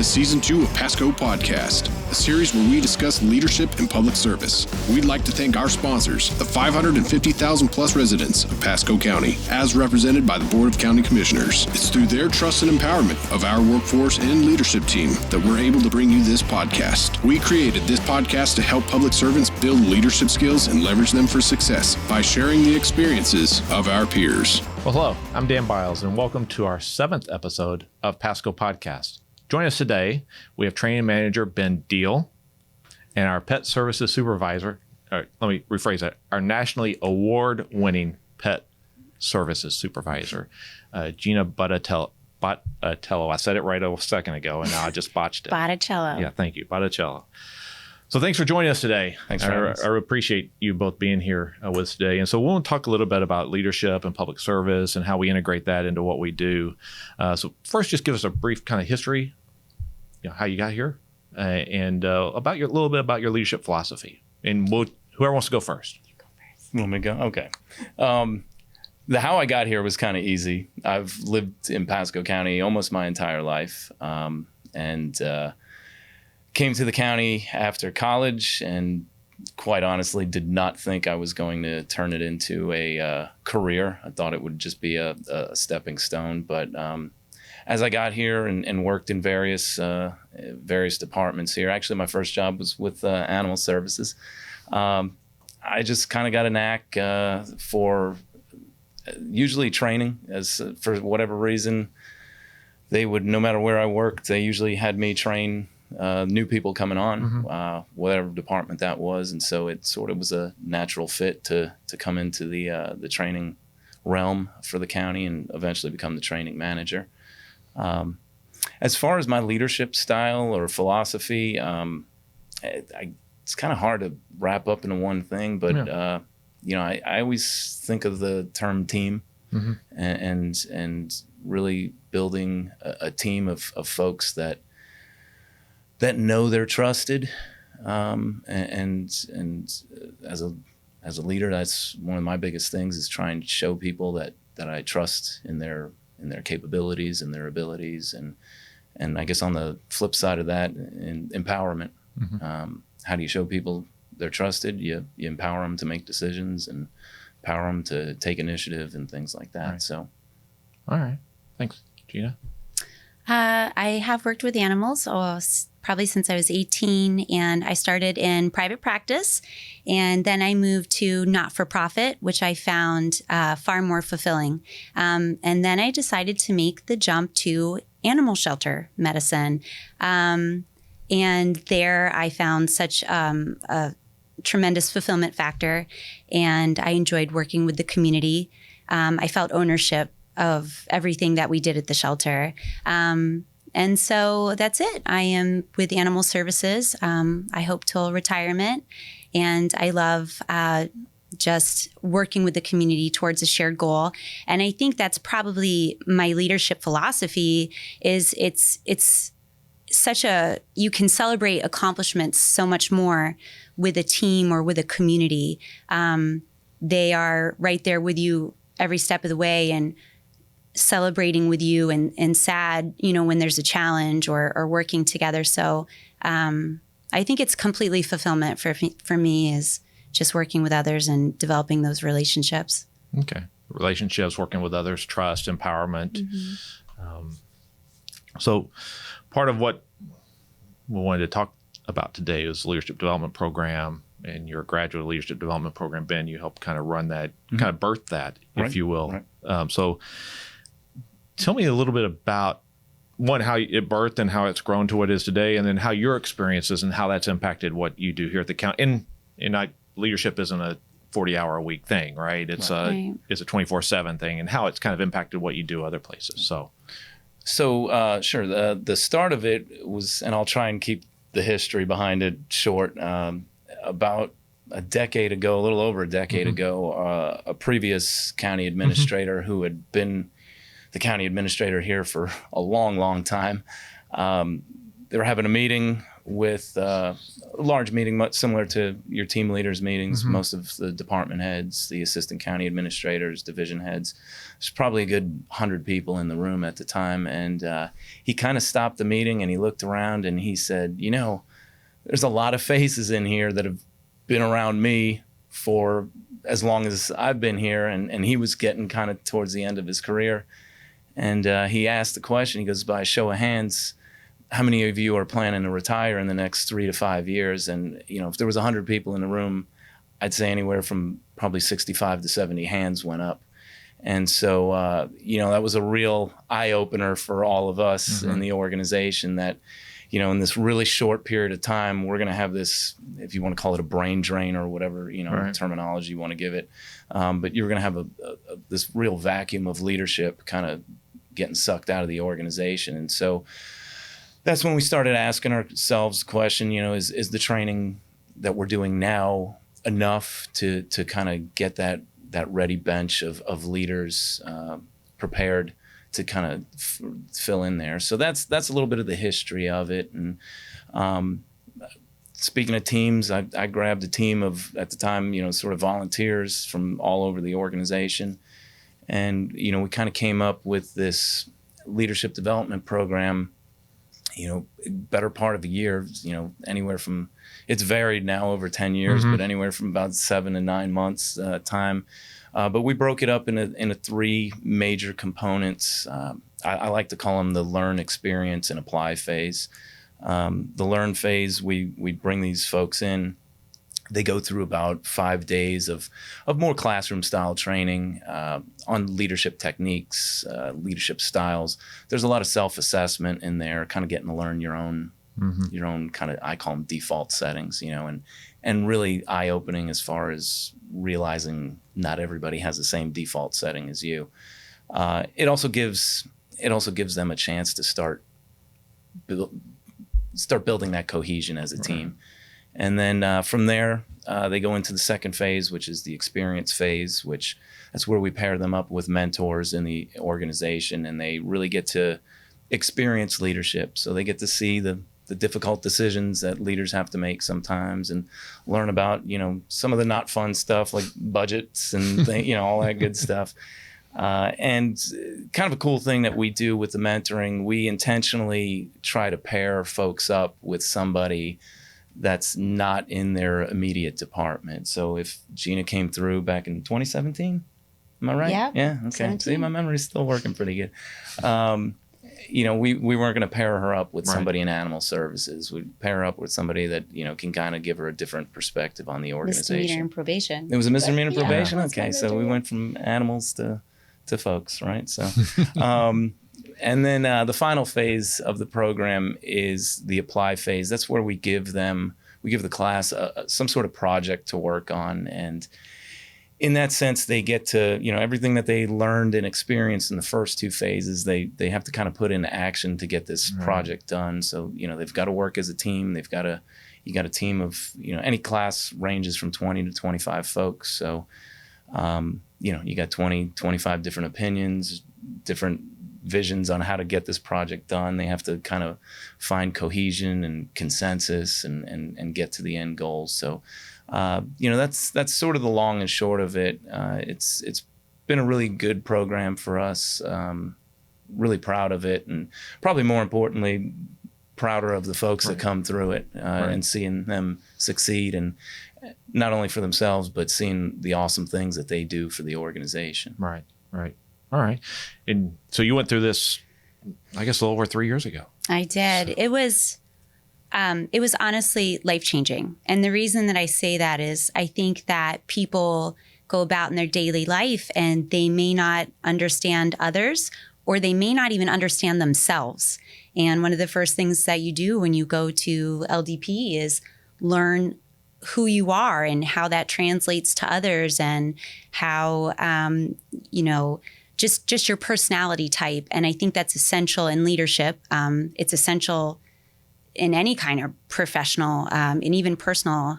to Season 2 of Pasco Podcast, a series where we discuss leadership and public service. We'd like to thank our sponsors, the 550,000 plus residents of Pasco County, as represented by the Board of County Commissioners. It's through their trust and empowerment of our workforce and leadership team that we're able to bring you this podcast. We created this podcast to help public servants build leadership skills and leverage them for success by sharing the experiences of our peers. Well, hello, I'm Dan Biles, and welcome to our 7th episode of Pasco Podcast. Join us today. We have training manager Ben Diel and our pet services supervisor, let me rephrase that, our nationally award-winning pet services supervisor, Gina Botticello. I said it right a second ago, and now I just botched it. Botticello. Yeah, thank you, Botticello. So thanks for joining us today. Thanks for having us. I appreciate you both being here with us today. And so we'll talk a little bit about leadership and public service and how we integrate that into what we do. So first, just give us a brief kind of history, how you got here, and about a little bit about your leadership philosophy. And whoever wants to go first. You go first. You want me to go? Okay. The how I got here was kind of easy. I've lived in Pasco County almost my entire life, and came to the county after college, and quite honestly did not think I was going to turn it into a career. I thought it would just be a stepping stone. But as I got here and worked in various departments here, actually my first job was with animal services. I just kind of got a knack for usually training. As for whatever reason, they would, no matter where I worked, they usually had me train new people coming on, whatever department that was. And so it sort of was a natural fit to come into the training realm for the county and eventually become the training manager. As far as my leadership style or philosophy, it's kind of hard to wrap up into one thing, but I always think of the term team, and really building a team of folks that know they're trusted, and as a leader, that's one of my biggest things, is trying to show people that I trust in their capabilities and their abilities, and I guess on the flip side of that, in empowerment. How do you show people they're trusted? You empower them to make decisions and empower them to take initiative and things like that. Right. So, all right, thanks, Gina. I have worked with animals probably since I was 18, and I started in private practice, and then I moved to not-for-profit, which I found far more fulfilling. And then I decided to make the jump to animal shelter medicine. And there I found such a tremendous fulfillment factor, and I enjoyed working with the community. I felt ownership of everything that we did at the shelter. And so that's it. I am with Animal Services. I hope till retirement. And I love just working with the community towards a shared goal. And I think that's probably my leadership philosophy is it's such you can celebrate accomplishments so much more with a team or with a community. They are right there with you every step of the way and celebrating with you and sad, when there's a challenge or working together. So I think it's completely fulfillment for me is just working with others and developing those relationships. Okay. Relationships, working with others, trust, empowerment. So part of what we wanted to talk about today is the leadership development program and your graduate leadership development program. Ben, you helped kind of run that, kind of birth that, if you will. Right. So tell me a little bit about, one, how it birthed and how it's grown to what it is today, and then how your experiences and how that's impacted what you do here at the county. And leadership isn't a 40-hour-a-week thing, right? It's a 24/7 thing, and how it's kind of impacted what you do other places. So sure. The start of it was, and I'll try and keep the history behind it short, about a decade ago, a little over a decade ago, a previous county administrator who had been the county administrator here for a long, long time, they were having a meeting with a large meeting, much similar to your team leaders meetings. Mm-hmm. Most of the department heads, the assistant county administrators, division heads. There's probably a good 100 people in the room at the time. And he kind of stopped the meeting and he looked around and he said, you know, there's a lot of faces in here that have been around me for as long as I've been here. And he was getting kind of towards the end of his career. And he asked the question, he goes, by a show of hands, how many of you are planning to retire in the next 3 to 5 years? And, you know, if there was 100 people in the room, I'd say anywhere from probably 65 to 70 hands went up. And so, you know, that was a real eye opener for all of us in the organization that, you know, in this really short period of time, we're going to have this, if you want to call it a brain drain or whatever, you know, terminology you want to give it. But you're going to have this real vacuum of leadership kind of getting sucked out of the organization. And so that's when we started asking ourselves the question, you know, is the training that we're doing now enough to kind of get that ready bench of leaders prepared to kind of fill in there. So that's a little bit of the history of it. And speaking of teams, I grabbed a team of, at the time, you know, sort of volunteers from all over the organization. And, you know, we kind of came up with this leadership development program, you know, better part of a year, you know, anywhere from, it's varied now over 10 years, but anywhere from about 7 to 9 months time. But we broke it up into 3 major components. I like to call them the learn, experience, and apply phase. The learn phase, we bring these folks in. They go through about 5 days of more classroom style training on leadership techniques, leadership styles. There's a lot of self-assessment in there, kind of getting to learn your own kind of, I call them default settings, you know, and really eye-opening as far as realizing not everybody has the same default setting as you. It also gives them a chance to start building that cohesion as a team. And then from there, they go into the second phase, which is the experience phase, which that's where we pair them up with mentors in the organization, and they really get to experience leadership. So they get to see the difficult decisions that leaders have to make sometimes, and learn about, you know, some of the not fun stuff like budgets and you know, all that good stuff. And kind of a cool thing that we do with the mentoring, we intentionally try to pair folks up with somebody that's not in their immediate department. So if Gina came through back in 2017, am I right? Yeah. Okay. 17. See, my memory's still working pretty good. You know, we weren't going to pair her up with somebody in animal services. We'd pair her up with somebody that, you know, can kind of give her a different perspective on the organization. Misdemeanor and probation. It was a misdemeanor and probation? Okay, so we went from animals to folks, right? So, and then the final phase of the program is the apply phase. That's where we give the class some sort of project to work on. And in that sense, they get to, you know, everything that they learned and experienced in the first 2 phases, they have to kind of put into action to get this project done. So, you know, they've got to work as a team. You got a team of, you know, any class ranges from 20 to 25 folks. So, you know, you got 20, 25 different opinions, different visions on how to get this project done. They have to kind of find cohesion and consensus and get to the end goals. So, you know, that's sort of the long and short of it. It's been a really good program for us. Really proud of it, and probably more importantly, prouder of the folks that come through it and seeing them succeed, and not only for themselves, but seeing the awesome things that they do for the organization. Right. All right. And so you went through this, I guess, a little over 3 years ago. I did. So. It was honestly life-changing. And the reason that I say that is I think that people go about in their daily life and they may not understand others, or they may not even understand themselves. And one of the first things that you do when you go to LDP is learn who you are and how that translates to others, and how, you know, just your personality type. And I think that's essential in leadership. It's essential in any kind of professional and even personal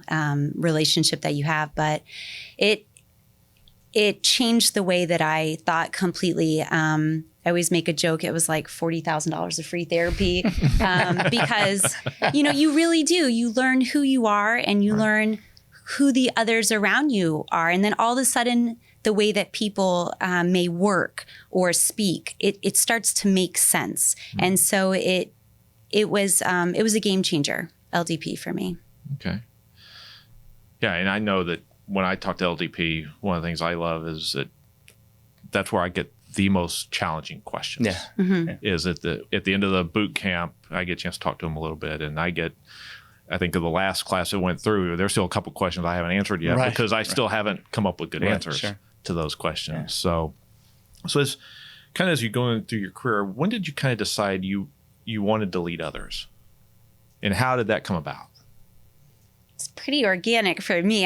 relationship that you have. But it changed the way that I thought completely. I always make a joke. It was like $40,000 of free therapy because, you really do. You learn who you are and you learn who the others around you are. And then all of a sudden, the way that people may work or speak, it starts to make sense. And so it was a game changer, LDP for me. Okay. Yeah, and I know that when I talk to LDP, one of the things I love is that's where I get the most challenging questions. Yeah. Mm-hmm. Is at the end of the boot camp, I get a chance to talk to them a little bit, and I think of the last class that went through, there's still a couple questions I haven't answered yet because I still haven't come up with good answers to those questions. Yeah. So as kind of as you're going through your career, when did you kind of decide you wanted to lead others, and how did that come about? It's pretty organic for me.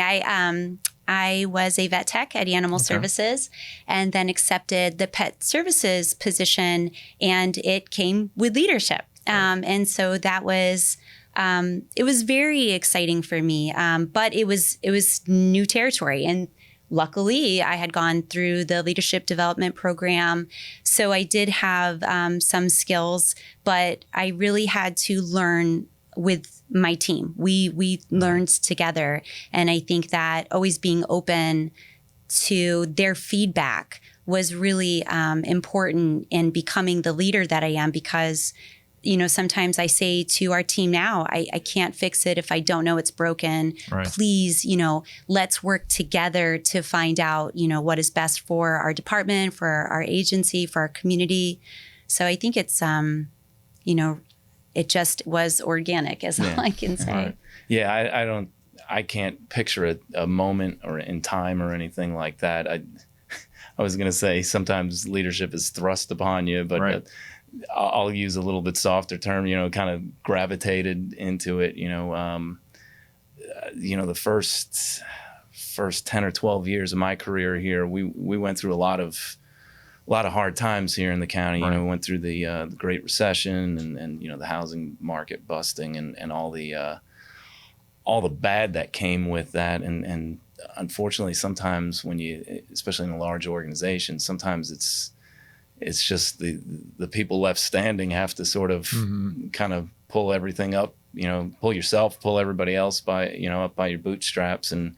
I was a vet tech at Animal Services and then accepted the pet services position, and it came with leadership. And so that was, it was very exciting for me, but it was new territory. And luckily I had gone through the leadership development program. So I did have some skills, but I really had to learn with my team. We learned together. And I think that always being open to their feedback was really important in becoming the leader that I am, because, sometimes I say to our team now, I can't fix it if I don't know it's broken. Right. Please, let's work together to find out, what is best for our department, for our agency, for our community. So I think it's, it just was organic, is all I can say. Right. Yeah, I can't picture a moment or in time or anything like that. I was going to say sometimes leadership is thrust upon you, but I'll use a little bit softer term, kind of gravitated into it. The first 10 or 12 years of my career here, we went through a lot of hard times here in the county. We went through the Great Recession and the housing market busting and all the bad that came with that. And unfortunately, sometimes when especially in a large organization, sometimes it's just the people left standing have to sort of kind of pull everything up, pull everybody else up by your bootstraps and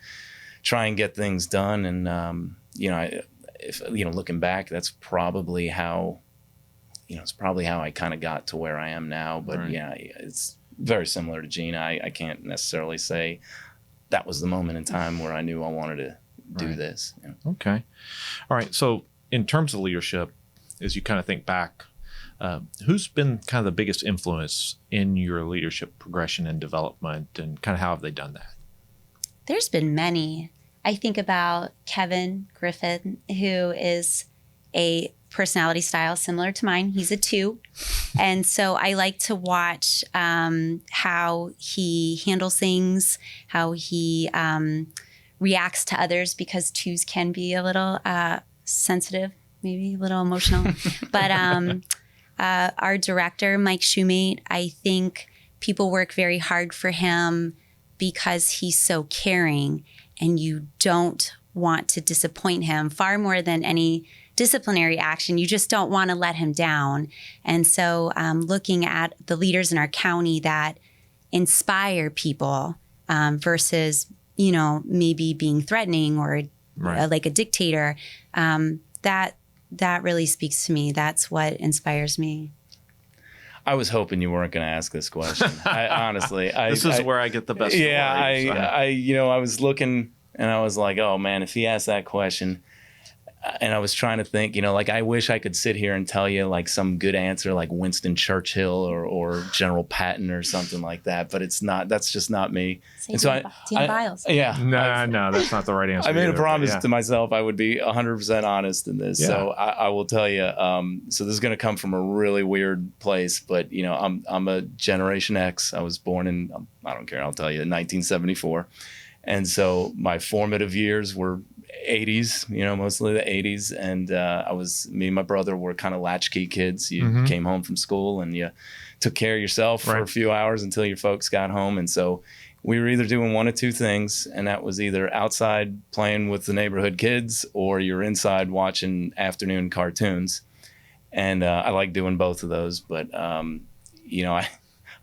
try and get things done. And, if looking back, that's probably how, I kind of got to where I am now. But it's very similar to Gina. I can't necessarily say that was the moment in time where I knew I wanted to do this. Okay. All right. So in terms of leadership, as you kind of think back, who's been kind of the biggest influence in your leadership progression and development, and kind of how have they done that? There's been many. I think about Kevin Griffin, who is a personality style similar to mine. He's a 2. And so I like to watch how he handles things, how he reacts to others, because 2s can be a little sensitive, maybe a little emotional. But our director, Mike Shoemate, I think people work very hard for him because he's so caring, and you don't want to disappoint him far more than any disciplinary action. You just don't want to let him down. And so looking at the leaders in our county that inspire people versus, maybe being threatening or like a dictator, that really speaks to me. That's what inspires me. I was hoping you weren't going to ask this question. Honestly, this is where I get the best. Yeah, I was looking and I was like, oh man, if he asked that question, and I was trying to think, I wish I could sit here and tell you like some good answer, like Winston Churchill or General Patton or something like that. But it's not. That's just not me. And so Biles. Yeah. No, that's not the right answer. I made a promise to myself I would be 100% honest in this. Yeah. So I will tell you. So this is going to come from a really weird place, but I'm a Generation X. I was born in, I don't care, I'll tell you, 1974, and so my formative years were 80s, mostly the 80s. And me and my brother were kind of latchkey kids. You came home from school and you took care of yourself for a few hours until your folks got home. And so we were either doing one of two things, and that was either outside playing with the neighborhood kids or you're inside watching afternoon cartoons. And I like doing both of those. But,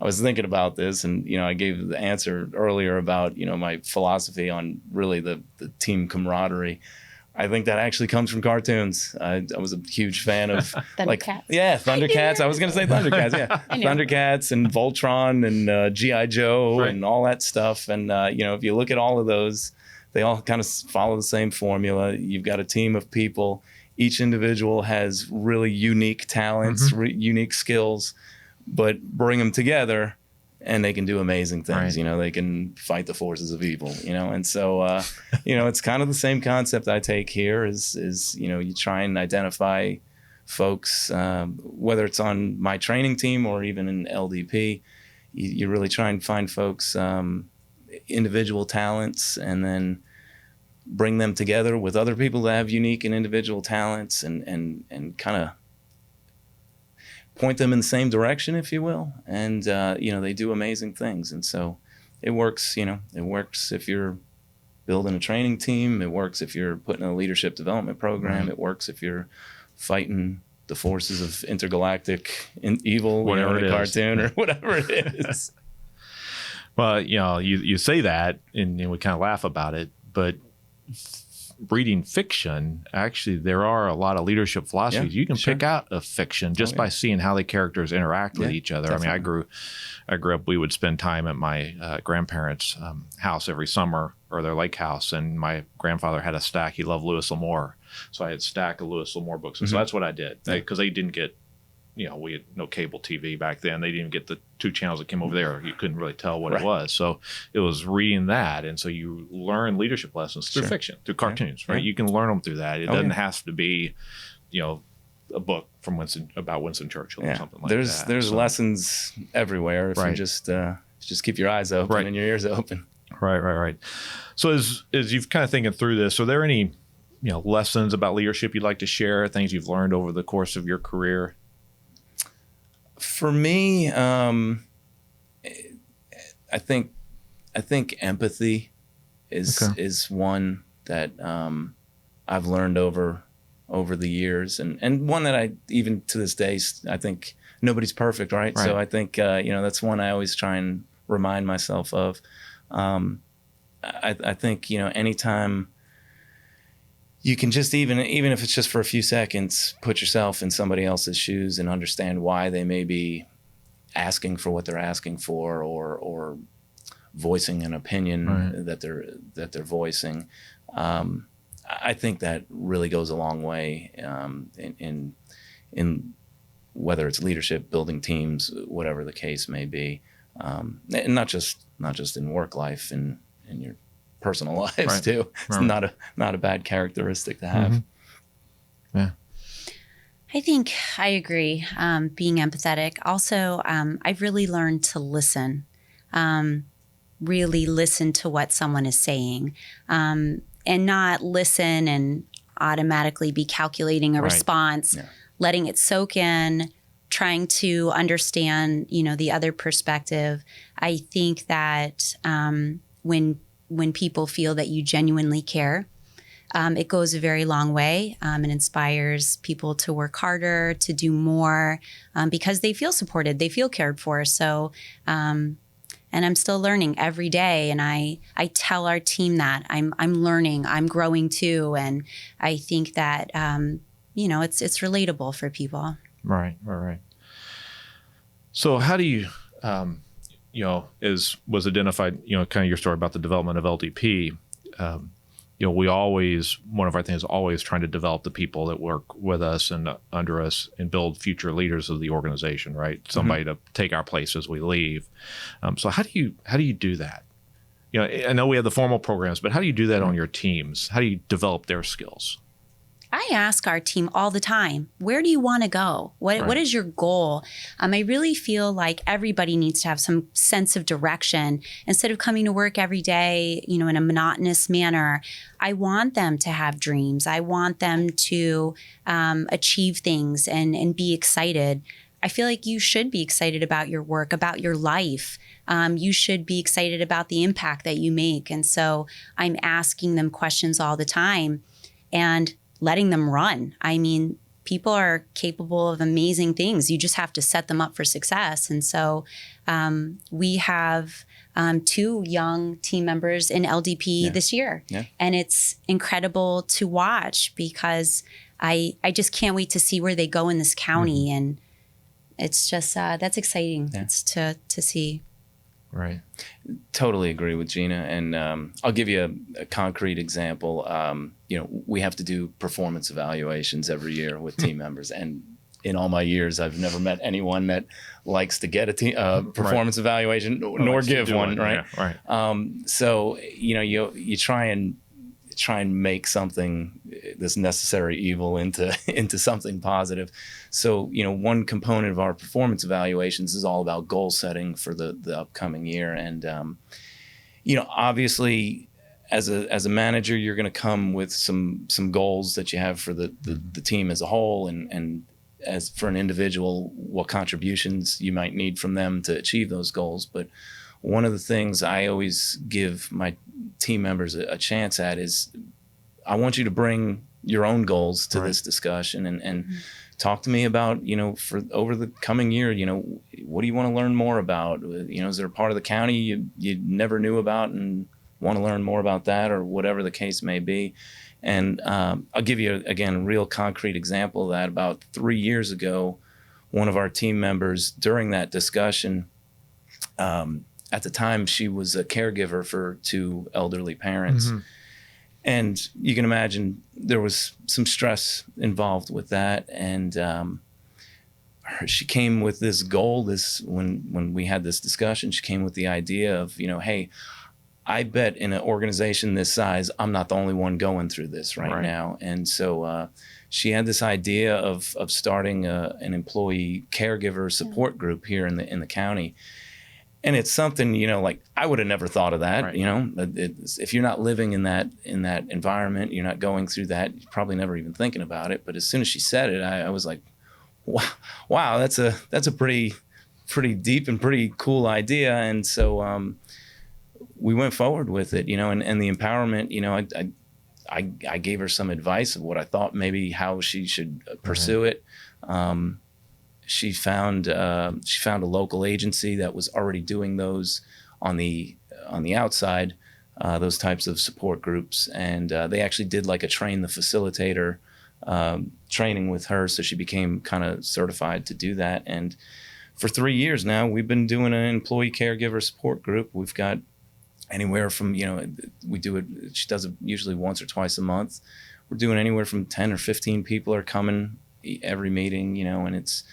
I was thinking about this, and, I gave the answer earlier about, my philosophy on really the team camaraderie. I think that actually comes from cartoons. I was a huge fan of Thundercats. Thundercats. I was going to say Thundercats. Yeah, Thundercats and Voltron and G.I. Joe and all that stuff. And if you look at all of those, they all kind of follow the same formula. You've got a team of people. Each individual has really unique talents, unique skills, but bring them together, and they can do amazing things. Right. They can fight the forces of evil, and so, it's kind of the same concept I take here is, you try and identify folks, whether it's on my training team or even in LDP, you really try and find folks, individual talents, and then bring them together with other people that have unique and individual talents and kind of point them in the same direction, if you will. And, they do amazing things. And so it works, it works if you're building a training team. It works if you're putting a leadership development program. Right. It works if you're fighting the forces of intergalactic evil, whatever in a cartoon or whatever it is. Well, you say that and we kind of laugh about it, but reading fiction, actually, there are a lot of leadership philosophies. You can pick out of fiction just by seeing how the characters interact with each other. Definitely. I mean, I grew up, we would spend time at my grandparents' house every summer, or their lake house, and my grandfather had a stack. He loved Lewis L'Amour. So I had a stack of Lewis L'Amour books. And so that's what I did, because they didn't get, we had no cable TV back then. They didn't get the 2 channels that came over there. You couldn't really tell what it was. So it was reading that. And so you learn leadership lessons through fiction, through cartoons, right? You can learn them through that. It doesn't have to be, a book from about Winston Churchill or something like that. There's lessons everywhere if you just keep your eyes open and your ears open. Right. So as you've kind of thinking through this, are there any, lessons about leadership you'd like to share, things you've learned over the course of your career? For me, I think empathy is one that I've learned over the years, and one that I, even to this day, I think nobody's perfect, right? So I think that's one I always try and remind myself of. I think anytime you can just, even if it's just for a few seconds, put yourself in somebody else's shoes and understand why they may be asking for what they're asking for, or voicing an opinion that they're voicing. I think that really goes a long way in whether it's leadership, building teams, whatever the case may be, and not just in work life and in your personal lives too. It's not a bad characteristic to have. Yeah. I think I agree. Being empathetic. Also, I've really learned to listen, really listen to what someone is saying, and not listen and automatically be calculating a response, letting it soak in, trying to understand, the other perspective. I think that when people feel that you genuinely care, it goes a very long way, and inspires people to work harder, to do more, because they feel supported, they feel cared for. So, and I'm still learning every day. And I tell our team that I'm learning, I'm growing too. And I think that, it's relatable for people. Right. So how do you, as was identified, kind of your story about the development of LDP, one of our things is always trying to develop the people that work with us and under us and build future leaders of the organization, right? Somebody to take our place as we leave. So how do you do that? I know we have the formal programs, but how do you do that on your teams? How do you develop their skills? I ask our team all the time, where do you want to go? What is your goal? I really feel like everybody needs to have some sense of direction. Instead of coming to work every day, in a monotonous manner, I want them to have dreams. I want them to achieve things and be excited. I feel like you should be excited about your work, about your life. You should be excited about the impact that you make. And so I'm asking them questions all the time and letting them run. people are capable of amazing things. You just have to set them up for success. And so we have 2 young team members in LDP this year. Yeah. And it's incredible to watch because I just can't wait to see where they go in this county. Mm-hmm. And it's just, that's exciting. Yeah. It's to see. Right. Totally agree with Gina. And I'll give you a concrete example. We have to do performance evaluations every year with team members. And in all my years, I've never met anyone that likes to get a performance evaluation nor give one. Right. Yeah, right. So, you try and make something, this necessary evil into something positive. So, one component of our performance evaluations is all about goal setting for the upcoming year. And, obviously as a manager, you're going to come with some goals that you have for the team as a whole. And as for an individual, what contributions you might need from them to achieve those goals. But one of the things I always give my team members a chance at is I want you to bring your own goals to this discussion and mm-hmm. talk to me about, for over the coming year, what do you want to learn more about? Is there a part of the county you never knew about and want to learn more about that, or whatever the case may be? And I'll give you, again, a real concrete example of that. About 3 years ago, one of our team members, during that discussion, at the time, she was a caregiver for 2 elderly parents. Mm-hmm. And you can imagine there was some stress involved with that. And she came with this goal, when we had this discussion, she came with the idea of, hey, I bet in an organization this size, I'm not the only one going through this right now. And so she had this idea of starting an employee caregiver support group here in the county. And it's something, I would have never thought of that. Right. If you're not living in that environment, you're not going through that, you're probably never even thinking about it. But as soon as she said it, I was like, wow, that's a pretty deep and pretty cool idea. And so we went forward with it, and the empowerment, I gave her some advice of what I thought maybe how she should pursue it. She found a local agency that was already doing those on the outside, those types of support groups, and they actually did like a train the facilitator training with her, so she became kind of certified to do that. And for 3 years now, we've been doing an employee caregiver support group. We've got anywhere from we do it. She does it usually once or twice a month. We're doing anywhere from 10 or 15 people are coming every meeting, and it's.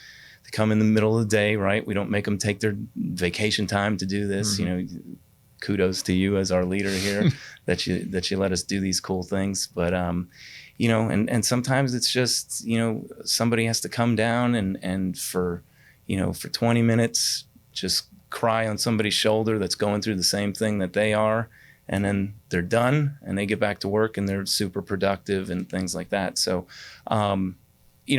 Come in the middle of the day, right? We don't make them take their vacation time to do this. Mm-hmm. Kudos to you as our leader here that you let us do these cool things. But and sometimes it's just somebody has to come down and for 20 minutes just cry on somebody's shoulder that's going through the same thing that they are, and then they're done and they get back to work and they're super productive and things like that. So.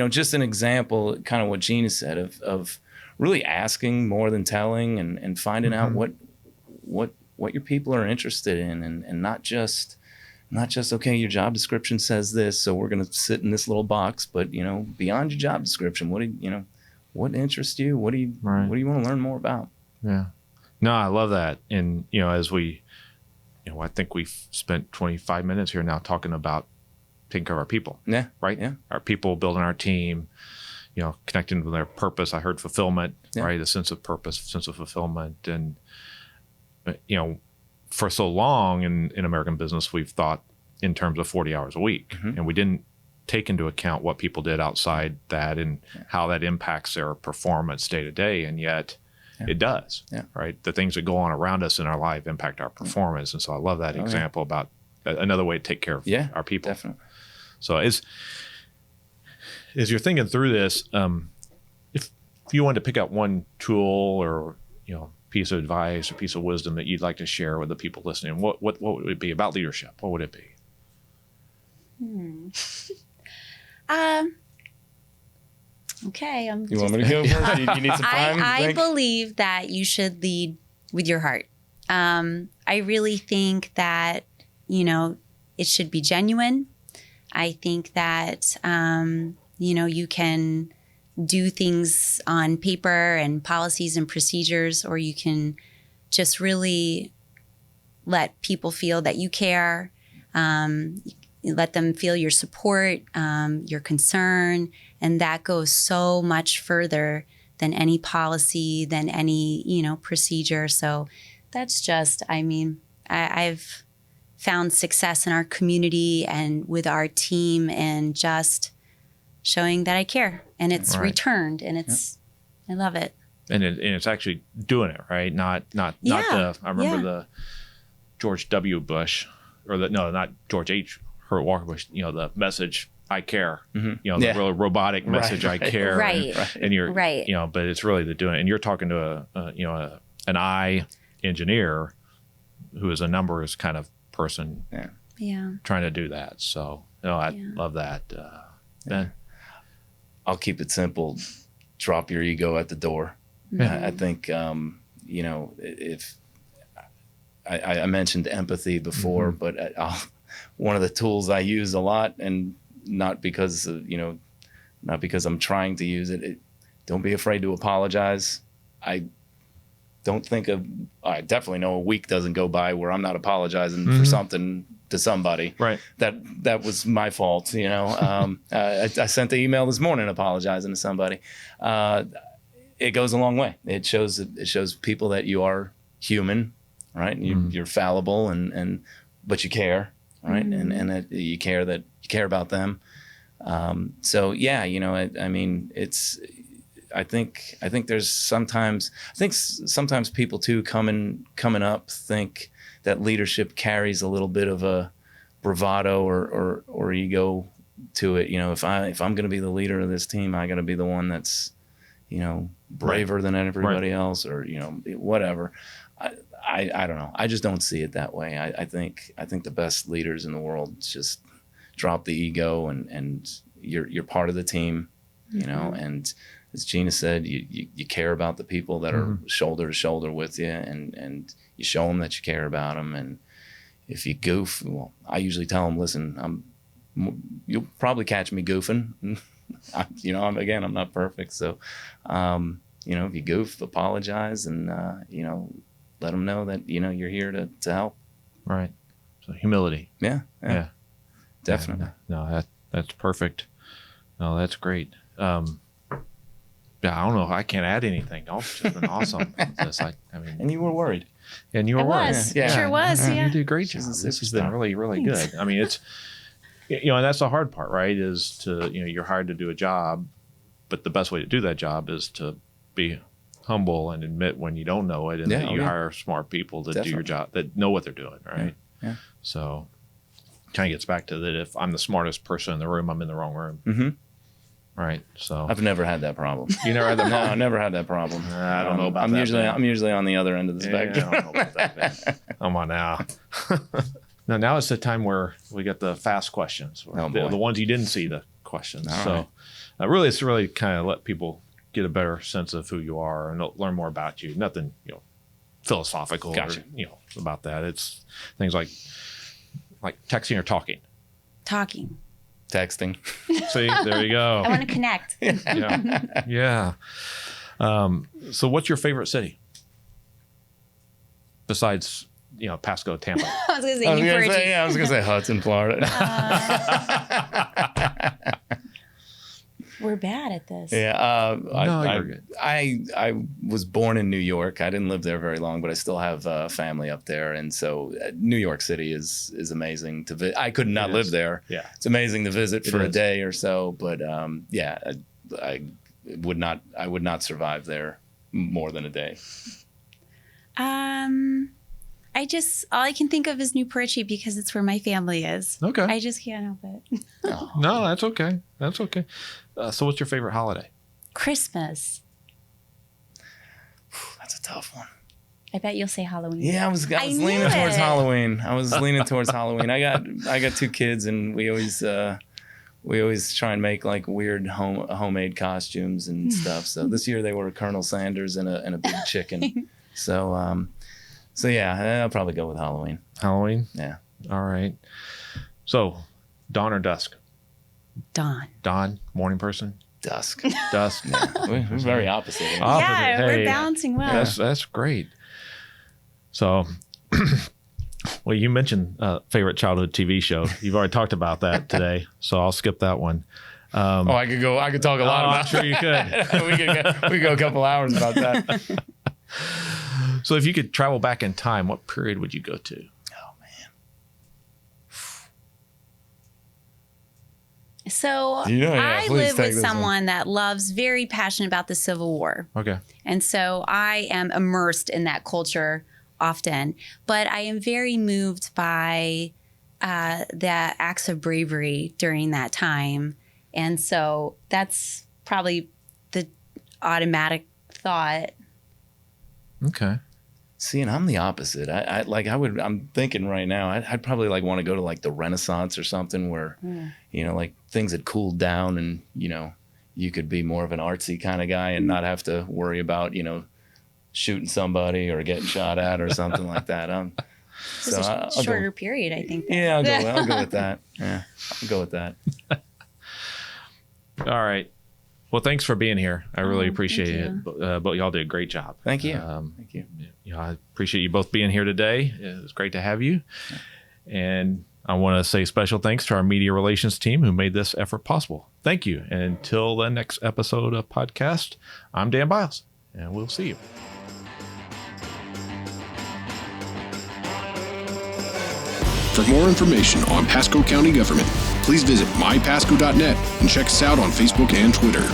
Just an example, kind of what Gina said of really asking more than telling and finding mm-hmm. out what your people are interested in and not just okay, your job description says this, so we're going to sit in this little box, but beyond your job description, what interests you? What do you want to learn more about? Yeah. No, I love that. And as we I think we've spent 25 minutes here now talking about taking care of our people. Yeah. Right? Yeah. Our people, building our team, connecting with their purpose. I heard fulfillment, right? A sense of purpose, sense of fulfillment. And, for so long in American business, we've thought in terms of 40 hours a week. Mm-hmm. And we didn't take into account what people did outside that and how that impacts their performance day to day. And yet it does, right? The things that go on around us in our life impact our performance. And so I love that example about another way to take care of our people. Definitely. So as you're thinking through this, if you wanted to pick out one tool or piece of advice or piece of wisdom that you'd like to share with the people listening, what would it be about leadership? What would it be? Okay. You want me to go first? You need some time? I believe that you should lead with your heart. I really think that it should be genuine. I think that, You can do things on paper and policies and procedures, or you can just really let people feel that you care. Let them feel your support, your concern, and that goes so much further than any policy, than any, procedure. So that's just, I've found success in our community and with our team and just showing that I care, and it's returned, and I love it. And it's actually doing it, right? Not I remember the George W. Bush, not George H. Herbert Walker Bush, the message, I care, the real robotic message, I care. Right. And you're, but it's really the doing it. And you're talking to an I engineer who is a numbers kind of person trying to do that. So, I love that. Ben? I'll keep it simple. Drop your ego at the door. I think, if I mentioned empathy before, but one of the tools I use a lot, and not because I'm trying to use it, don't be afraid to apologize. I definitely know a week doesn't go by where I'm not apologizing for something to somebody. Right. That was my fault. I sent the email this morning apologizing to somebody. It goes a long way. It shows people that you are human, right? And you're fallible, but you care, right? And that you care about them. I think there's sometimes people too coming up think that leadership carries a little bit of a bravado or ego to it. If I'm going to be the leader of this team, I got to be the one that's braver than everybody else, or whatever. I don't know. I just don't see it that way. I think the best leaders in the world just drop the ego, and you're part of the team, and as Gina said, you care about the people that are shoulder to shoulder with you, and you show them that you care about them. And if you goof, well, I usually tell them, listen, you'll probably catch me goofing. I'm not perfect. So, if you goof, apologize, and, let them know that, you're here to help. Right. So humility. Yeah. Definitely. No, that's perfect. No, that's great. I don't know. I can't add anything. It's just been awesome. And you were worried. And you were worried. Yeah. Sure was. Yeah. You did a great job. This has been really, really good. It's, and that's the hard part, right? Is to, you're hired to do a job, but the best way to do that job is to be humble and admit when you don't know it, and that you hire smart people to do your job, that know what they're doing, right? Yeah. So kind of gets back to that. If I'm the smartest person in the room, I'm in the wrong room. Mm-hmm. Right. So I've never had that problem. You never had that problem? No, I never had that problem. I don't know about that. I'm usually on the other end of the spectrum. I don't know about that, man. Come on now. Now it's the time where we get the fast questions. The ones you didn't see the questions. All right. Really, it's really kind of let people get a better sense of who you are and learn more about you. Nothing, philosophical or, about that. It's things like texting or talking. Talking. Texting. See, there you go. I want to connect. Yeah. So what's your favorite city? Besides, Pasco, Tampa. I was going to say Newport. I was going to say Hudson, Florida. We're bad at this. Yeah. You're good. I was born in New York. I didn't live there very long, but I still have family up there. And so New York City is amazing to visit. I could not live there. Yeah. It's amazing to visit for a day or so. But I would not survive there more than a day. All I can think of is Newport because it's where my family is. Okay. I just can't help it. No, that's okay. That's okay. So what's your favorite holiday? Christmas. That's a tough one. I bet you'll say Halloween. Yeah, I was leaning towards Halloween. I got two kids, and we always try and make like weird homemade costumes and stuff. So this year they were Colonel Sanders and a big chicken. So yeah, I'll probably go with Halloween. Halloween? Yeah. All right. So, dawn or dusk? Dawn. Dawn, morning person. Dusk. Dusk. We're very opposite. Yeah, Hey, we're balancing well. That's great. So, well, you mentioned favorite childhood TV show. You've already talked about that today, so I'll skip that one. I could talk a lot about. I'm sure you could. we could go a couple hours about that. So, if you could travel back in time, what period would you go to? Oh man. So I live with someone that loves, very passionate about the Civil War. Okay. And so I am immersed in that culture often, but I am very moved by the acts of bravery during that time. And so that's probably the automatic thought. Okay. See, and I'm the opposite. I'm thinking right now, I'd probably like want to go to like the Renaissance or something where, you know, like things had cooled down and, you know, you could be more of an artsy kind of guy and not have to worry about, you know, shooting somebody or getting shot at or something like that. It's a shorter period, I think. Yeah, I'll go with that. Yeah, I'll go with that. All right. Well, thanks for being here. I really appreciate it. But y'all did a great job. Thank you. Thank you. Yeah, I appreciate you both being here today. It was great to have you. And I want to say special thanks to our media relations team who made this effort possible. Thank you. And until the next episode of podcast, I'm Dan Biles, and we'll see you. For more information on Pasco County government, please visit mypasco.net and check us out on Facebook and Twitter.